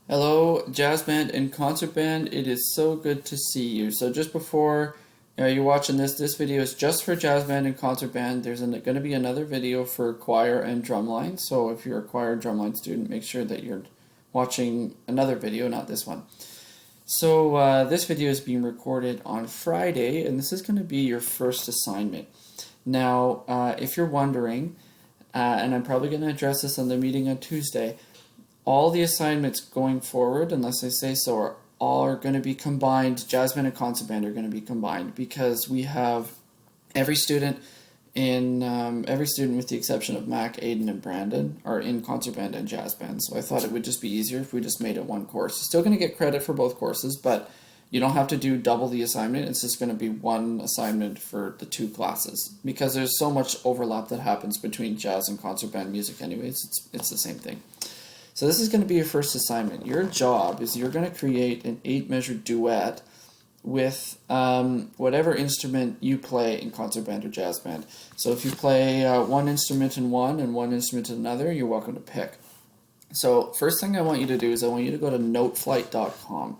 Hello, jazz band and concert band. It is so good to see you. So just before you're watching this video is just for jazz band and concert band. There's going to be another video for choir and drumline. So if you're a choir drumline student, make sure that you're watching another video, not this one. So this video is being recorded on Friday, and this is going to be your first assignment. Now, if you're wondering, and I'm probably going to address this on the meeting on Tuesday, all the assignments going forward, unless I say so, are going to be combined. Jazz band and concert band are going to be combined because we have every student with the exception of Mac, Aiden, and Brandon are in concert band and jazz band. So I thought it would just be easier if we just made it one course. You're still going to get credit for both courses, but you don't have to do double the assignment. It's just going to be one assignment for the two classes because there's so much overlap that happens between jazz and concert band music anyways. It's the same thing. So this is going to be your first assignment. Your job is you're going to create an 8-measure duet with whatever instrument you play in concert band or jazz band. So if you play one instrument in one and one instrument in another, you're welcome to pick. So first thing I want you to do is I want you to go to noteflight.com.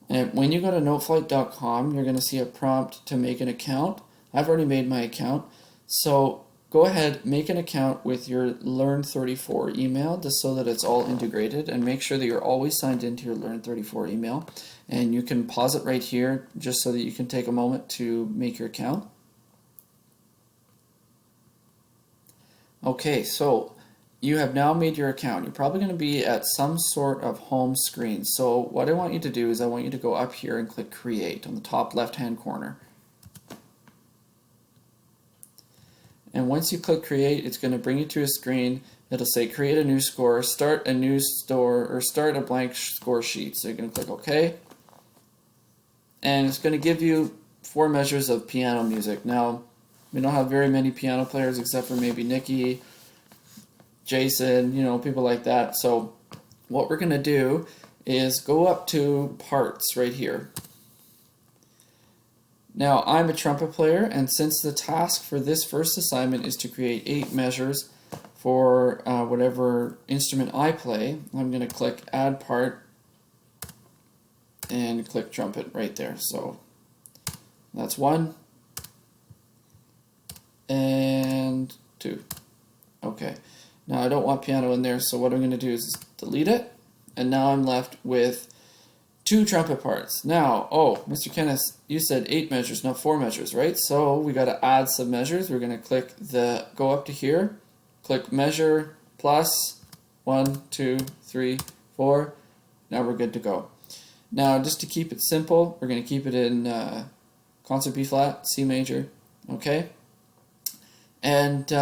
And when you go to noteflight.com, you're going to see a prompt to make an account. I've already made my account. So go ahead, make an account with your Learn34 email just so that it's all integrated, and make sure that you're always signed into your Learn34 email. And you can pause it right here just so that you can take a moment to make your account. Okay, so you have now made your account. You're probably going to be at some sort of home screen. So what I want you to do is I want you to go up here and click Create on the top left-hand corner. And once you click Create, it's going to bring you to a screen. It'll say Create a new score, Start a new score, or Start a blank score sheet. So you're going to click OK. And it's going to give you 4 measures of piano music. Now, we don't have very many piano players except for maybe Nikki, Jason, people like that. So what we're going to do is go up to Parts right here. Now, I'm a trumpet player, and since the task for this first assignment is to create 8 measures for whatever instrument I play, I'm going to click Add Part and click Trumpet right there. So that's 1 and 2. Okay. Now I don't want piano in there, so what I'm going to do is delete it, and now I'm left with 2 trumpet parts. Now, Mr. Kenneth, you said 8 measures, not 4 measures, right? So we got to add some measures. We're going to go up to here, click Measure plus 1, 2, 3, 4. Now we're good to go. Now, just to keep it simple, we're going to keep it in concert B flat, C major, okay? And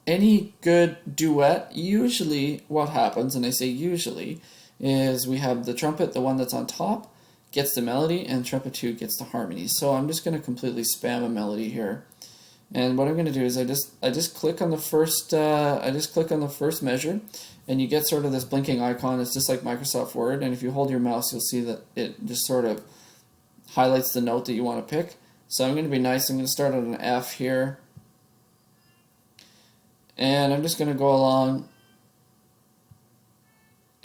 any good duet, usually what happens, and I say usually, is we have the trumpet, the one that's on top, gets the melody, and trumpet 2 gets the harmony. So I'm just going to completely spam a melody here. And what I'm going to do is I just click on the first measure, and you get sort of this blinking icon. It's just like Microsoft Word, and if you hold your mouse, you'll see that it just sort of highlights the note that you want to pick. So I'm going to be nice. I'm going to start on an F here, and I'm just going to go along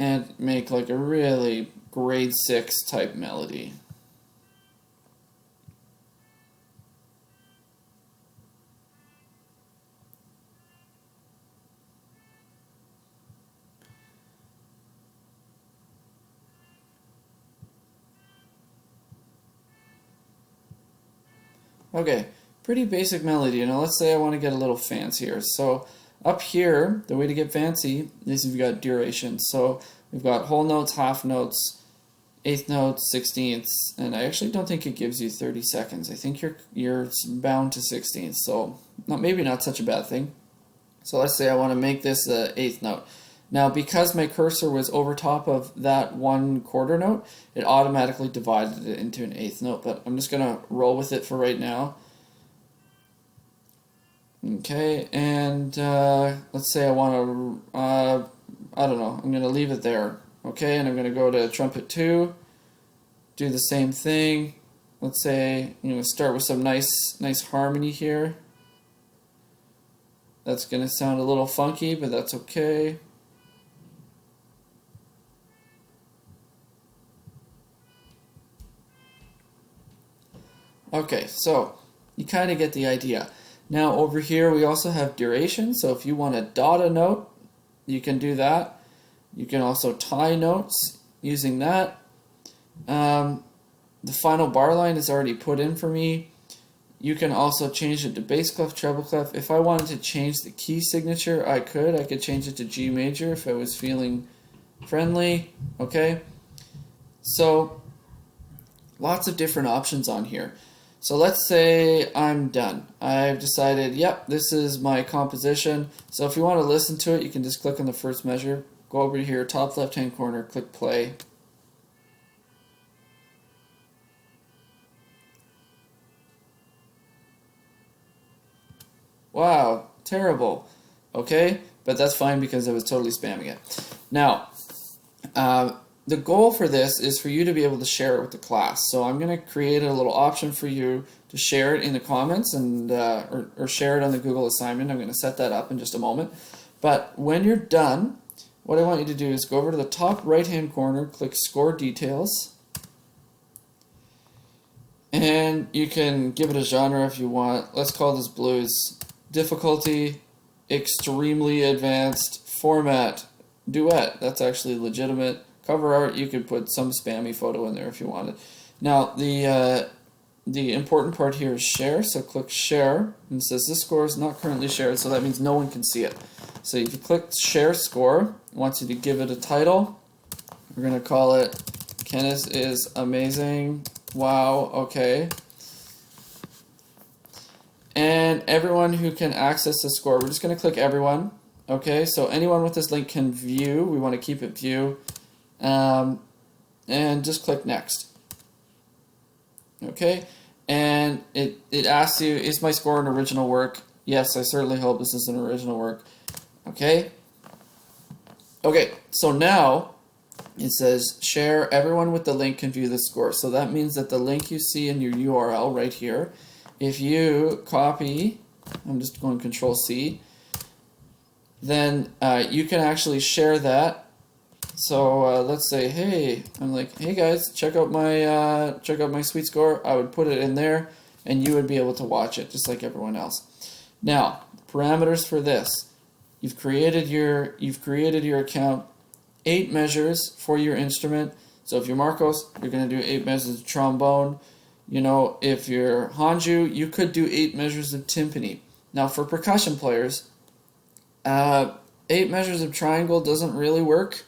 and make like a really grade 6 type melody. Okay, pretty basic melody. Now let's say I want to get a little fancier. So up here, the way to get fancy is we've got duration. So we've got whole notes, half notes, eighth notes, sixteenths, and I actually don't think it gives you 30 seconds. I think you're bound to sixteenths, so maybe not such a bad thing. So let's say I want to make this the eighth note. Now, because my cursor was over top of that 1/4 note, it automatically divided it into an eighth note, but I'm just going to roll with it for right now. Okay, and let's say I want to, I don't know, I'm going to leave it there. Okay, and I'm going to go to trumpet 2, do the same thing. Let's say, start with some nice harmony here. That's going to sound a little funky, but that's okay. Okay, so you kind of get the idea. Now over here we also have duration, so if you want to dot a note, you can do that. You can also tie notes using that. The final bar line is already put in for me. You can also change it to bass clef, treble clef. If I wanted to change the key signature, I could. I could change it to G major if I was feeling friendly. Okay, so lots of different options on here. So let's say I'm done. I've decided, yep, this is my composition. So if you want to listen to it, you can just click on the first measure, go over here, top left-hand corner, click play. Wow, terrible. Okay, but that's fine because I was totally spamming it. Now, the goal for this is for you to be able to share it with the class. So I'm going to create a little option for you to share it in the comments and or share it on the Google assignment. I'm going to set that up in just a moment. But when you're done, what I want you to do is go over to the top right-hand corner, click Score Details, and you can give it a genre if you want. Let's call this blues. Difficulty, extremely advanced, format, duet. That's actually legitimate. Cover art, you could put some spammy photo in there if you wanted. Now, the important part here is share, so click share, and it says this score is not currently shared, so that means no one can see it. So if you click share score, it wants you to give it a title. We're going to call it Kenneth is Amazing. Wow, okay. And everyone who can access the score, we're just going to click everyone. Okay, so anyone with this link can view. We want to keep it view. And just click next. Okay, and it asks you, is my score an original work? Yes, I certainly hope this is an original work. Okay, so now it says share, everyone with the link can view the score. So that means that the link you see in your URL right here, if you copy, I'm just going Control C, then you can actually share that. So let's say, hey, I'm like, hey guys, check out my sweet score. I would put it in there, and you would be able to watch it just like everyone else. Now, parameters for this: you've created your account, 8 measures for your instrument. So if you're Marcos, you're going to do 8 measures of trombone. You know, if you're Hanju, you could do 8 measures of timpani. Now, for percussion players, 8 measures of triangle doesn't really work.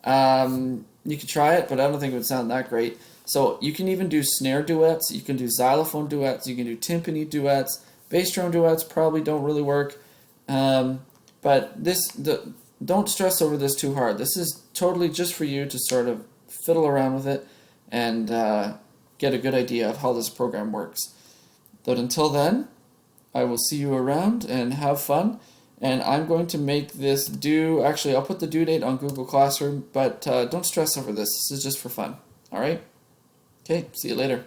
You could try it, but I don't think it would sound that great. So you can even do snare duets, you can do xylophone duets, you can do timpani duets. Bass drum duets probably don't really work. But don't stress over this too hard. This is totally just for you to sort of fiddle around with it and get a good idea of how this program works. But until then, I will see you around and have fun. And I'm going to make this due, actually I'll put the due date on Google Classroom, but don't stress over this. This is just for fun. Alright? Okay, see you later.